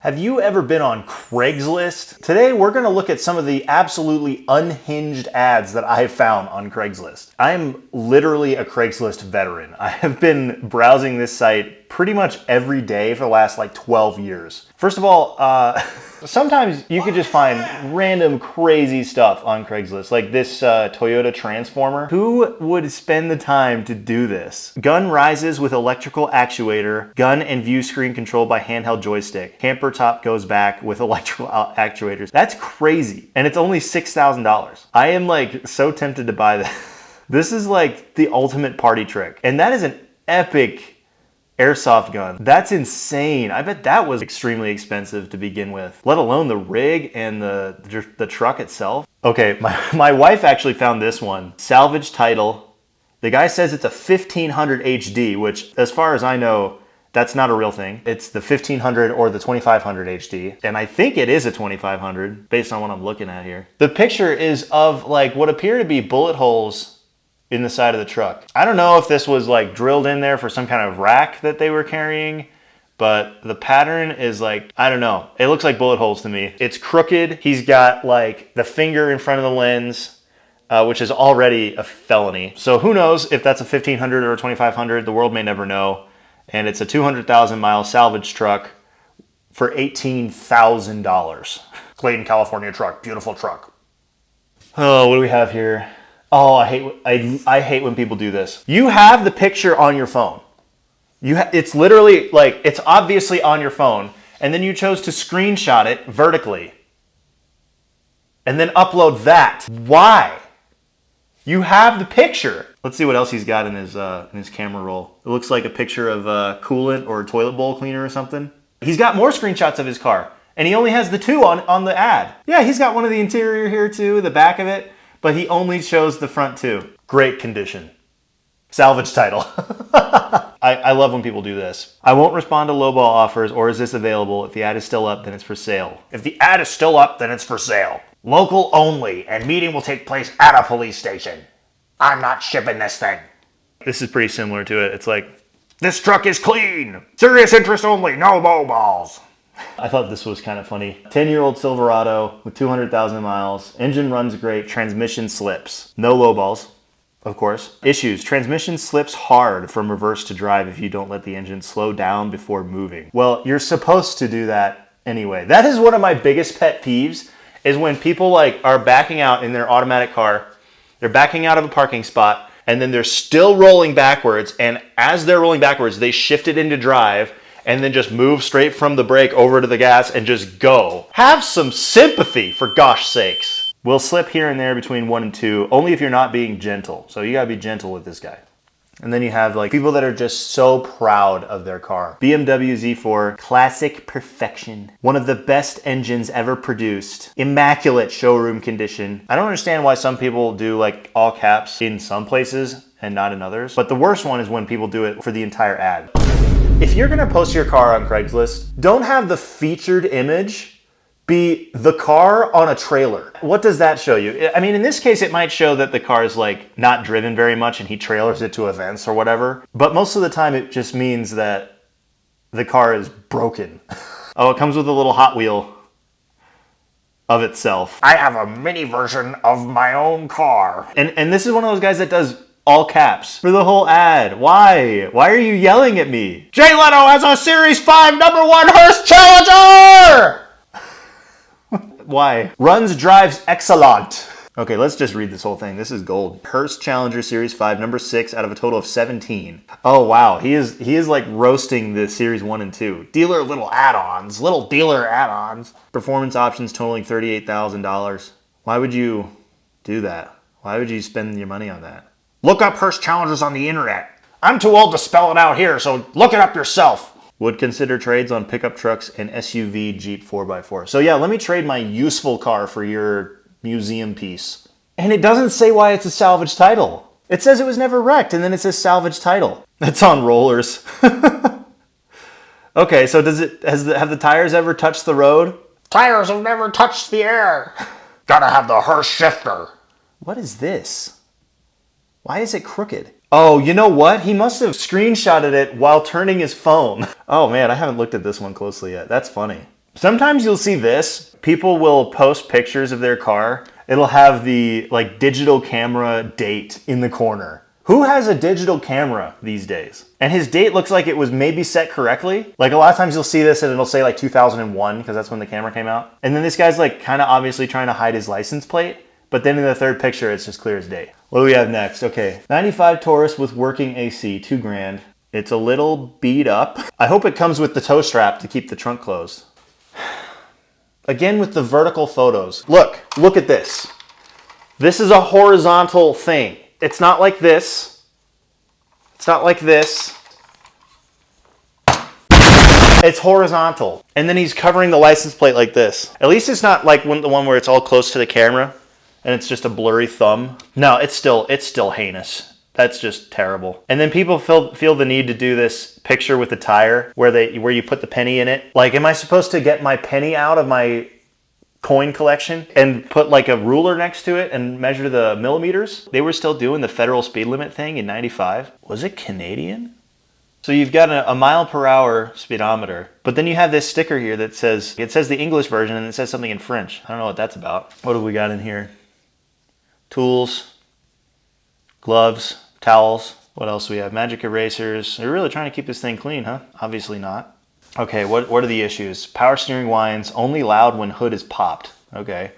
Have you ever been on Craigslist? Today we're going to look at some of the absolutely unhinged ads that I have found on Craigslist. I am literally a Craigslist veteran. I have been browsing this site pretty much every day for the last like 12 years. First of all, sometimes you could just find random crazy stuff on Craigslist, like this Toyota Transformer. Who would spend the time to do this? Gun rises with electrical actuator, gun and view screen controlled by handheld joystick. Camper top goes back with electrical actuators. That's crazy. And it's only $6,000. I am like so tempted to buy this. This is like the ultimate party trick. And that is an epic airsoft gun. That's insane. I bet that was extremely expensive to begin with, let alone the rig and the truck itself. Okay, my wife actually found this one. Salvage title. The guy says it's a 1500 HD, which as far as I know, that's not a real thing. It's the 1500 or the 2500 HD. And I think it is a 2500 based on what I'm looking at here. The picture is of like what appear to be bullet holes in the side of the truck. I don't know if this was like drilled in there for some kind of rack that they were carrying, but the pattern is like, I don't know. It looks like bullet holes to me. It's crooked. He's got like the finger in front of the lens, which is already a felony. So who knows if that's a 1500 or a 2500, the world may never know. And it's a 200,000 mile salvage truck for $18,000. Clayton, California truck, beautiful truck. Oh, what do we have here? Oh, I hate when people do this. You have the picture on your phone. It's literally like, it's obviously on your phone, and then you chose to screenshot it vertically and then upload that. Why? You have the picture. Let's see what else he's got in his camera roll. It looks like a picture of coolant or a toilet bowl cleaner or something. He's got more screenshots of his car, and he only has the two on the ad. Yeah, he's got one of the interior here too, the back of it. But he only shows the front two. Great condition. Salvage title. I love when people do this. I won't respond to lowball offers or is this available. If the ad is still up, then it's for sale. If the ad is still up, then it's for sale. Local only, and meeting will take place at a police station. I'm not shipping this thing. This is pretty similar to it. It's like, this truck is clean. Serious interest only, no lowballs. I thought this was kind of funny. 10-year-old Silverado with 200,000 miles. Engine runs great. Transmission slips. No lowballs, of course. Issues. Transmission slips hard from reverse to drive if you don't let the engine slow down before moving. Well, you're supposed to do that anyway. That is one of my biggest pet peeves, is when people like are backing out in their automatic car. They're backing out of a parking spot and then they're still rolling backwards. And as they're rolling backwards, they shift it into drive and then just move straight from the brake over to the gas and just go. Have some sympathy, for gosh sakes. We'll slip here and there between 1 and 2, only if you're not being gentle. So you gotta be gentle with this guy. And then you have like people that are just so proud of their car. BMW Z4, classic perfection. One of the best engines ever produced. Immaculate showroom condition. I don't understand why some people do like all caps in some places and not in others. But the worst one is when people do it for the entire ad. If you're gonna post your car on Craigslist, don't have the featured image be the car on a trailer. What does that show you? I mean, in this case, it might show that the car is like not driven very much and he trailers it to events or whatever. But most of the time it just means that the car is broken. Oh, it comes with a little Hot Wheel of itself. I have a mini version of my own car. And this is one of those guys that does all caps for the whole ad. Why? Why are you yelling at me? Jay Leno has a Series 5 #1 Hearst Challenger! Why? Runs, drives, excellent. Okay, let's just read this whole thing. This is gold. Hearst Challenger Series 5, number 6 out of a total of 17. Oh wow, he is like roasting the Series 1 and 2. Dealer little add-ons, little dealer add-ons. Performance options totaling $38,000. Why would you do that? Why would you spend your money on that? Look up Hearst Challengers on the internet. I'm too old to spell it out here, so look it up yourself. Would consider trades on pickup trucks and SUV Jeep 4x4. So yeah, let me trade my useful car for your museum piece. And it doesn't say why it's a salvage title. It says it was never wrecked, and then it says salvage title. It's on rollers. Okay, so have the tires ever touched the road? Tires have never touched the air. Gotta have the Hearst shifter. What is this? Why is it crooked? Oh, you know what? He must have screenshotted it while turning his phone. Oh man, I haven't looked at this one closely yet. That's funny. Sometimes you'll see this. People will post pictures of their car. It'll have the like digital camera date in the corner. Who has a digital camera these days? And his date looks like it was maybe set correctly. Like a lot of times you'll see this and it'll say like 2001 because that's when the camera came out. And then this guy's like kind of obviously trying to hide his license plate. But then in the third picture, it's just clear as day. What do we have next? Okay, 95 Taurus with working AC, $2,000. It's a little beat up. I hope it comes with the tow strap to keep the trunk closed. Again with the vertical photos. Look at this. This is a horizontal thing. It's not like this. It's not like this. It's horizontal. And then he's covering the license plate like this. At least it's not like the one where it's all close to the camera and it's just a blurry thumb. No, it's still heinous. That's just terrible. And then people feel the need to do this picture with the tire where you put the penny in it. Like, am I supposed to get my penny out of my coin collection and put like a ruler next to it and measure the millimeters? They were still doing the federal speed limit thing in 95. Was it Canadian? So you've got a mile per hour speedometer, but then you have this sticker here that says the English version and it says something in French. I don't know what that's about. What have we got in here? Tools, gloves, towels. What else do we have? Magic erasers. They're really trying to keep this thing clean, huh? Obviously not. Okay, what are the issues? Power steering winds, only loud when hood is popped. Okay.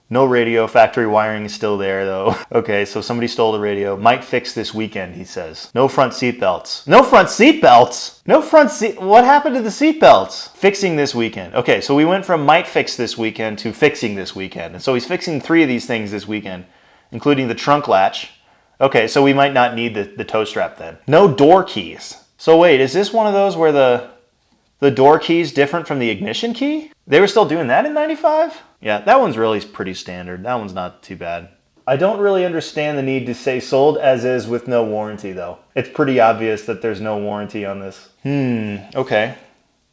No radio, factory wiring is still there though. Okay, so somebody stole the radio. Might fix this weekend, he says. No front seat belts. No front seat belts? No front seat, what happened to the seat belts? Fixing this weekend. Okay, so we went from might fix this weekend to fixing this weekend. And so he's fixing 3 of these things this weekend, including the trunk latch. Okay, so we might not need the tow strap then. No door keys. So wait, is this one of those where the door key is different from the ignition key? They were still doing that in 95? Yeah, that one's really pretty standard. That one's not too bad. I don't really understand the need to say sold as is with no warranty though. It's pretty obvious that there's no warranty on this. Okay.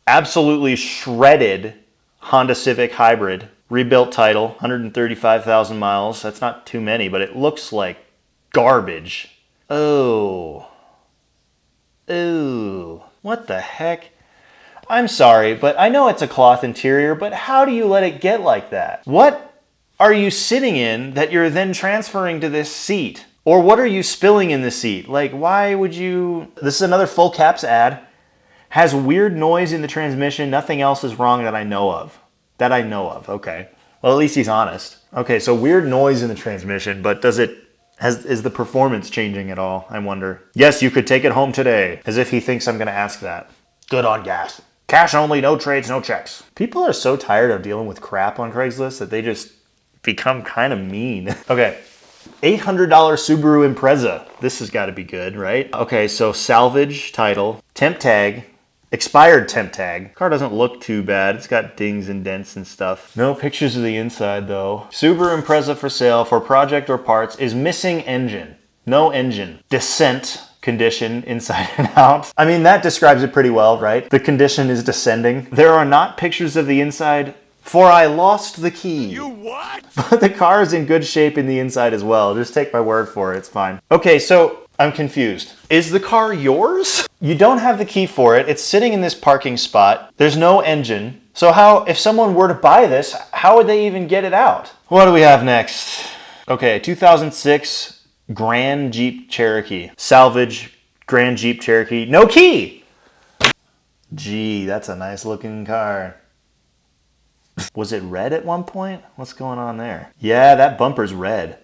Absolutely shredded Honda Civic Hybrid. Rebuilt title, 135,000 miles. That's not too many, but it looks like garbage. Oh. Ooh. What the heck? I'm sorry, but I know it's a cloth interior, but how do you let it get like that? What are you sitting in that you're then transferring to this seat? Or what are you spilling in the seat? Like, why would you... This is another full caps ad. Has weird noise in the transmission. Nothing else is wrong that I know of. Okay. Well, at least he's honest. Okay, so weird noise in the transmission, but is the performance changing at all? I wonder. Yes, you could take it home today. As if he thinks I'm going to ask that. Good on gas. Cash only, no trades, no checks. People are so tired of dealing with crap on Craigslist that they just become kind of mean. Okay, $800 Subaru Impreza. This has got to be good, right? Okay, so salvage title, temp tag, expired temp tag. Car doesn't look too bad. It's got dings and dents and stuff. No pictures of the inside though. Subaru Impreza for sale for project or parts is missing engine. No engine. Descent condition inside and out. I mean, that describes it pretty well, right? The condition is descending. There are not pictures of the inside, for I lost the key. You what? But the car is in good shape in the inside as well. Just take my word for it, it's fine. Okay, so I'm confused. Is the car yours? You don't have the key for it. It's sitting in this parking spot. There's no engine. So how, if someone were to buy this, how would they even get it out? What do we have next? Okay, 2006 Grand Jeep Cherokee. Salvage Grand Jeep Cherokee. No key! Gee, that's a nice looking car. Was it red at one point? What's going on there? Yeah, that bumper's red.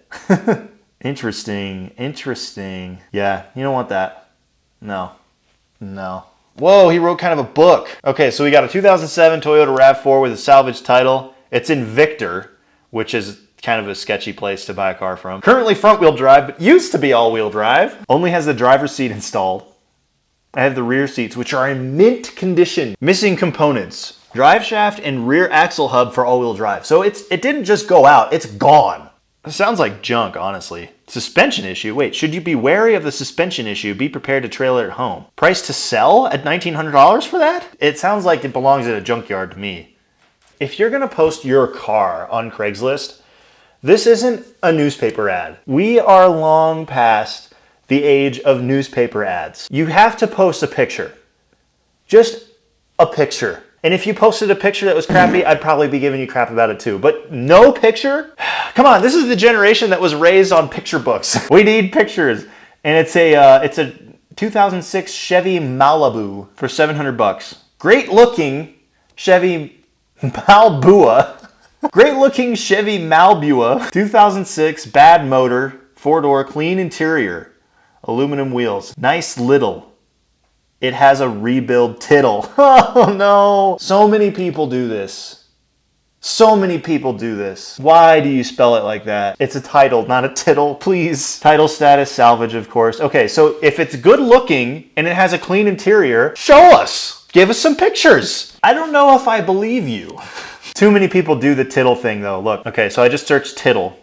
Interesting. Yeah, you don't want that. No. Whoa, he wrote kind of a book. Okay, so we got a 2007 Toyota RAV4 with a salvage title. It's in Victor, which is kind of a sketchy place to buy a car from. Currently front-wheel drive, but used to be all-wheel drive. Only has the driver's seat installed. I have the rear seats, which are in mint condition. Missing components. Drive shaft and rear axle hub for all-wheel drive. So it didn't just go out, it's gone. It sounds like junk, honestly. Suspension issue? Wait, should you be wary of the suspension issue? Be prepared to trailer it home. Price to sell at $1,900 for that? It sounds like it belongs at a junkyard to me. If you're gonna post your car on Craigslist, this isn't a newspaper ad. We are long past the age of newspaper ads. You have to post a picture. Just a picture. And if you posted a picture that was crappy, I'd probably be giving you crap about it too. But no picture? Come on, this is the generation that was raised on picture books. We need pictures. And it's a 2006 Chevy Malibu for $700. Great looking Chevy Balboa. Great looking Chevy Malbua, 2006, bad motor, 4-door, clean interior, aluminum wheels, nice little. It has a rebuild tittle. Oh no. So many people do this. So many people do this. Why do you spell it like that? It's a title, not a tittle, please. Title status, salvage, of course. Okay, so if it's good looking and it has a clean interior, show us. Give us some pictures. I don't know if I believe you. Too many people do the tittle thing though. Look, okay, so I just searched tittle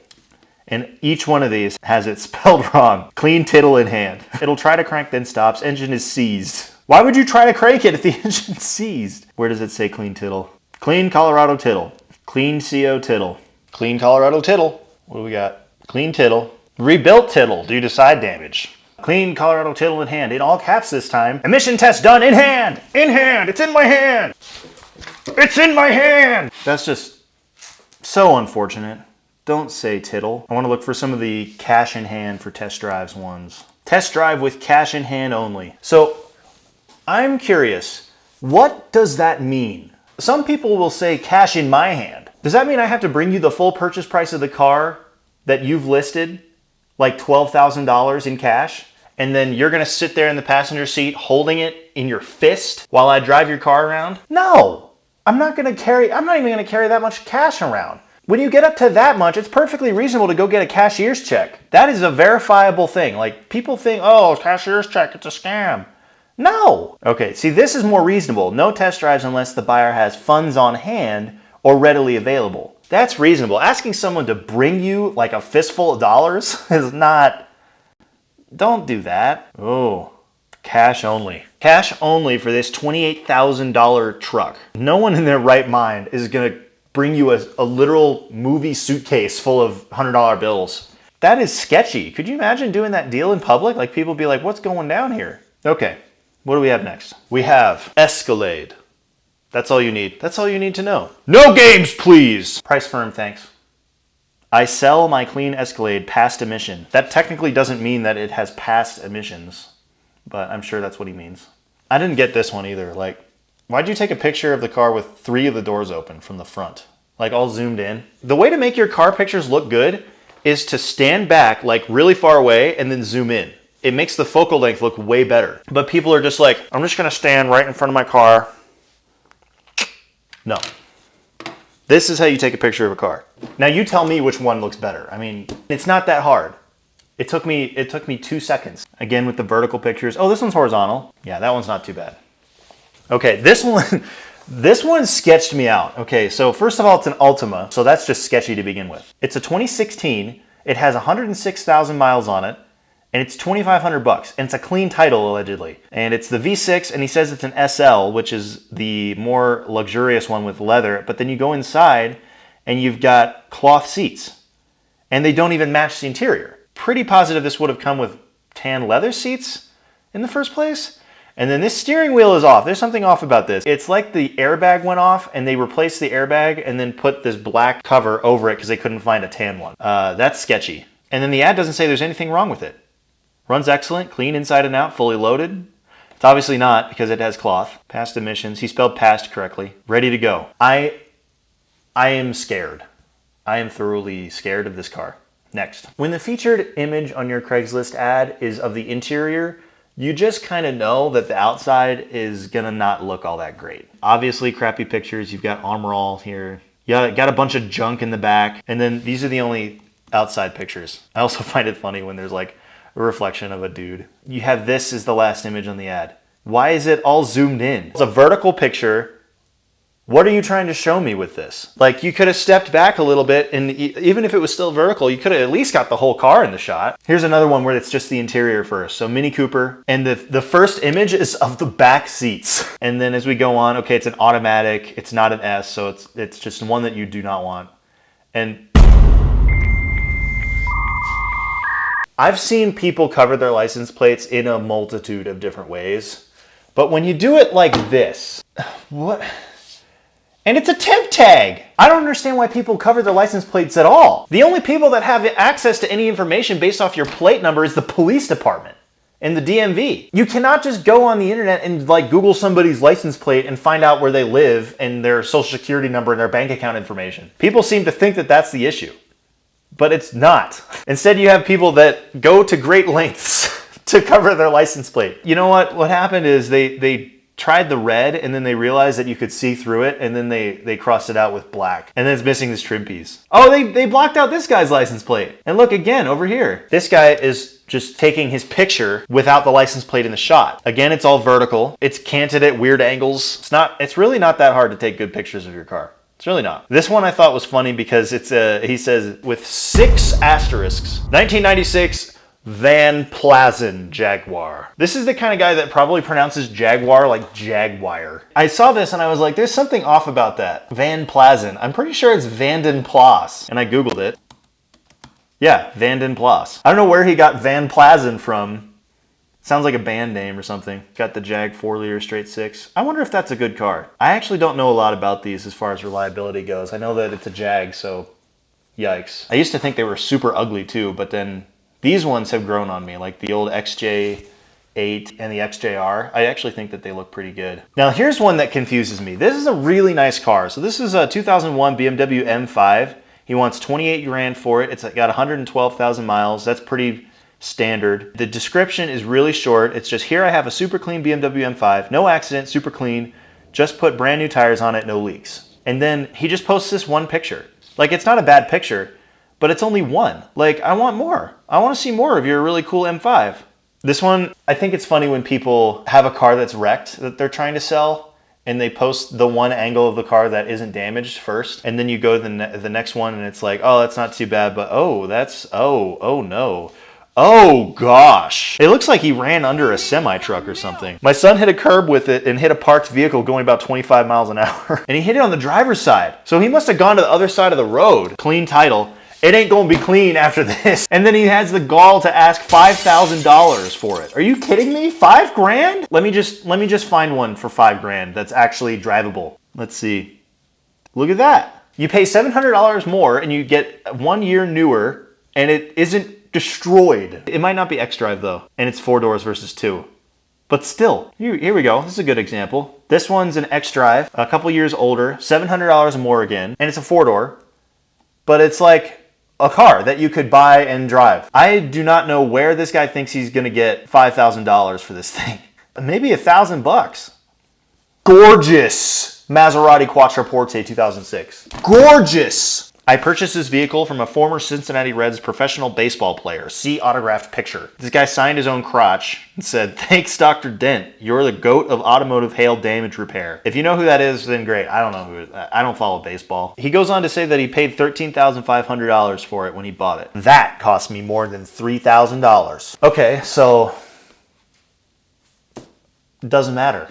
and each one of these has it spelled wrong. Clean tittle in hand. It'll try to crank, then stops. Engine is seized. Why would you try to crank it if the engine's seized? Where does it say clean tittle? Clean Colorado tittle. Clean CO tittle. Clean Colorado tittle. What do we got? Clean tittle. Rebuilt tittle due to side damage. Clean Colorado tittle in hand. In all caps this time. Emission test done in hand. In hand. It's in my hand. It's in my hand! That's just so unfortunate. Don't say tittle. I want to look for some of the cash in hand for test drives ones. Test drive with cash in hand only. So I'm curious, what does that mean? Some people will say cash in my hand. Does that mean I have to bring you the full purchase price of the car that you've listed, like $12,000 in cash? And then you're gonna sit there in the passenger seat holding it in your fist while I drive your car around? No! I'm not even gonna carry that much cash around. When you get up to that much, it's perfectly reasonable to go get a cashier's check. That is a verifiable thing. Like, people think, oh, cashier's check, it's a scam. No! Okay, see, this is more reasonable. No test drives unless the buyer has funds on hand or readily available. That's reasonable. Asking someone to bring you like a fistful of dollars is not... Don't do that. Oh. Cash only. Cash only for this $28,000 truck. No one in their right mind is gonna bring you a literal movie suitcase full of $100 bills. That is sketchy. Could you imagine doing that deal in public? Like, people be like, what's going down here? Okay, what do we have next? We have Escalade. That's all you need. That's all you need to know. No games, please! Price firm, thanks. I sell my clean Escalade past emission. That technically doesn't mean that it has passed emissions, but I'm sure that's what he means. I didn't get this one either. Like, why'd you take a picture of the car with 3 of the doors open from the front? Like, all zoomed in? The way to make your car pictures look good is to stand back, like, really far away and then zoom in. It makes the focal length look way better. But people are just like, I'm just gonna stand right in front of my car. No. This is how you take a picture of a car. Now you tell me which one looks better. I mean, it's not that hard. It took me 2 seconds. Again, with the vertical pictures. Oh, this one's horizontal. Yeah, that one's not too bad. Okay, this one sketched me out. Okay, so first of all, it's an Altima, so that's just sketchy to begin with. It's a 2016. It has 106,000 miles on it, and it's $2,500, and it's a clean title, allegedly. And it's the V6, and he says it's an SL, which is the more luxurious one with leather, but then you go inside, and you've got cloth seats, and they don't even match the interior. Pretty positive this would have come with tan leather seats in the first place. And then this steering wheel is off. There's something off about this. It's like the airbag went off and they replaced the airbag and then put this black cover over it because they couldn't find a tan one. That's sketchy. And then the ad doesn't say there's anything wrong with it. Runs excellent, clean inside and out, fully loaded. It's obviously not because it has cloth. Past emissions. He spelled past correctly. Ready to go. I am scared. I am thoroughly scared of this car. Next. When the featured image on your Craigslist ad is of the interior, you just kind of know that the outside is gonna not look all that great. Obviously, crappy pictures. You've got Armor All here. You got a bunch of junk in the back. And then these are the only outside pictures. I also find it funny when there's like a reflection of a dude. You have this as the last image on the ad. Why is it all zoomed in? It's a vertical picture. What are you trying to show me with this? Like, you could have stepped back a little bit, and even if it was still vertical, you could have at least got the whole car in the shot. Here's another one where it's just the interior first. So Mini Cooper, and the first image is of the back seats. And then as we go on, okay, it's an automatic, it's not an S, so it's just one that you do not want. And I've seen people cover their license plates in a multitude of different ways, but when you do it like this, what? And it's a temp tag. I don't understand why people cover their license plates at all. The only people that have access to any information based off your plate number is the police department and the DMV. You cannot just go on the internet and like Google somebody's license plate and find out where they live and their social security number and their bank account information. People seem to think that that's the issue, but it's not. Instead, you have people that go to great lengths to cover their license plate. You know what? What happened is they tried the red and then they realized that you could see through it and then they crossed it out with black. And then it's missing this trim piece. Oh, they blocked out this guy's license plate. And look again over here. This guy is just taking his picture without the license plate in the shot. Again, it's all vertical. It's canted at weird angles. It's really not that hard to take good pictures of your car. It's really not. This one I thought was funny because he says with 6 asterisks, 1996 Van Plazen Jaguar. This is the kind of guy that probably pronounces Jaguar like Jaguar. I saw this and I was like, there's something off about that. Van Plazen. I'm pretty sure it's Vanden Plas. And I Googled it. Yeah, Vanden Plas. I don't know where he got Van Plazen from. Sounds like a band name or something. Got the Jag 4-liter straight 6. I wonder if that's a good car. I actually don't know a lot about these as far as reliability goes. I know that it's a Jag, so yikes. I used to think they were super ugly too, but then these ones have grown on me, like the old XJ8 and the XJR. I actually think that they look pretty good. Now here's one that confuses me. This is a really nice car. So this is a 2001 BMW M5. He wants 28 grand for it. It's got 112,000 miles. That's pretty standard. The description is really short. It's just, here I have a super clean BMW M5, no accident, super clean, just put brand new tires on it, no leaks. And then he just posts this one picture. Like, it's not a bad picture, but it's only one. Like, I want more. I want to see more of your really cool M5. This one, I think it's funny when people have a car that's wrecked that they're trying to sell and they post the one angle of the car that isn't damaged first. And then you go to the next one and it's like, oh, that's not too bad, but oh no. Oh gosh. It looks like he ran under a semi truck or something. My son hit a curb with it and hit a parked vehicle going about 25 miles an hour. And he hit it on the driver's side. So he must have gone to the other side of the road. Clean title. It ain't gonna be clean after this. And then he has the gall to ask $5,000 for it. Are you kidding me? 5 grand? Let me just find one for 5 grand that's actually drivable. Let's see. Look at that. You pay $700 more and you get 1 year newer and it isn't destroyed. It might not be X-Drive though, and it's 4 doors versus 2. But still, here we go. This is a good example. This one's an X-Drive, a couple years older, $700 more again, and it's a 4-door, but it's like a car that you could buy and drive. I do not know where this guy thinks he's gonna get $5,000 for this thing. Maybe $1,000. Gorgeous Maserati Quattroporte 2006. Gorgeous! I purchased this vehicle from a former Cincinnati Reds professional baseball player. See autographed picture. This guy signed his own crotch and said, "Thanks, Dr. Dent. You're the GOAT of automotive hail damage repair." If you know who that is, then great. I don't know who it is. I don't follow baseball. He goes on to say that he paid $13,500 for it when he bought it. That cost me more than $3,000. Okay, so it doesn't matter.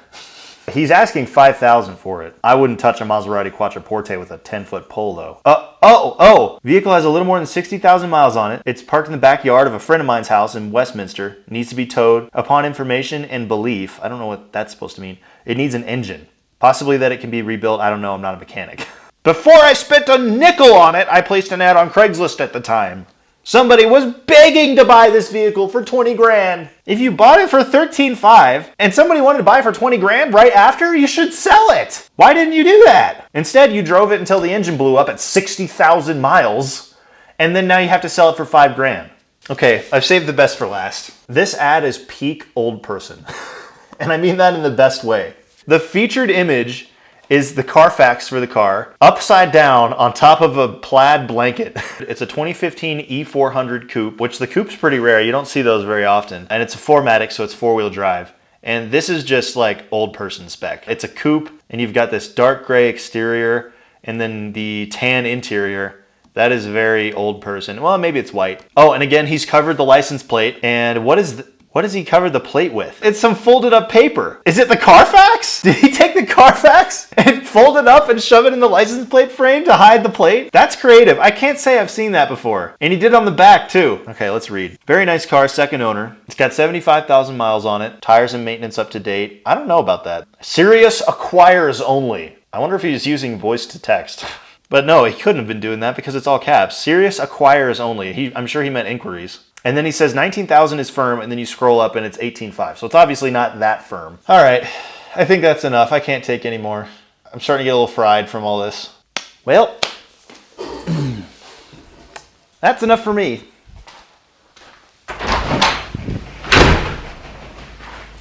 He's asking $5,000 for it. I wouldn't touch a Maserati Quattroporte with a 10-foot pole though. Vehicle has a little more than 60,000 miles on it. It's parked in the backyard of a friend of mine's house in Westminster. It needs to be towed. Upon information and belief, I don't know what that's supposed to mean, it needs an engine. Possibly that it can be rebuilt. I don't know. I'm not a mechanic. Before I spent a nickel on it, I placed an ad on Craigslist at the time. Somebody was begging to buy this vehicle for 20 grand. If you bought it for $13,500 and somebody wanted to buy it for 20 grand right after, you should sell it. Why didn't you do that? Instead, you drove it until the engine blew up at 60,000 miles and then now you have to sell it for 5 grand. Okay, I've saved the best for last. This ad is peak old person. And I mean that in the best way. The featured image is the Carfax for the car, upside down on top of a plaid blanket. It's a 2015 E400 coupe, which the coupe's pretty rare. You don't see those very often. And it's a 4MATIC, so it's 4-wheel drive. And this is just like old person spec. It's a coupe, and you've got this dark gray exterior, and then the tan interior. That is very old person. Well, maybe it's white. Oh, and again, he's covered the license plate. And what does he cover the plate with? It's some folded up paper. Is it the Carfax? Did he take the Carfax and fold it up and shove it in the license plate frame to hide the plate? That's creative. I can't say I've seen that before. And he did it on the back too. Okay, let's read. Very nice car, second owner. It's got 75,000 miles on it. Tires and maintenance up to date. I don't know about that. Serious acquires only. I wonder if he's using voice to text. But no, he couldn't have been doing that because it's all caps. Serious acquires only. I'm sure he meant inquiries. And then he says 19,000 is firm, and then you scroll up and it's 18.5. So it's obviously not that firm. All right, I think that's enough. I can't take any more. I'm starting to get a little fried from all this. Well, that's enough for me.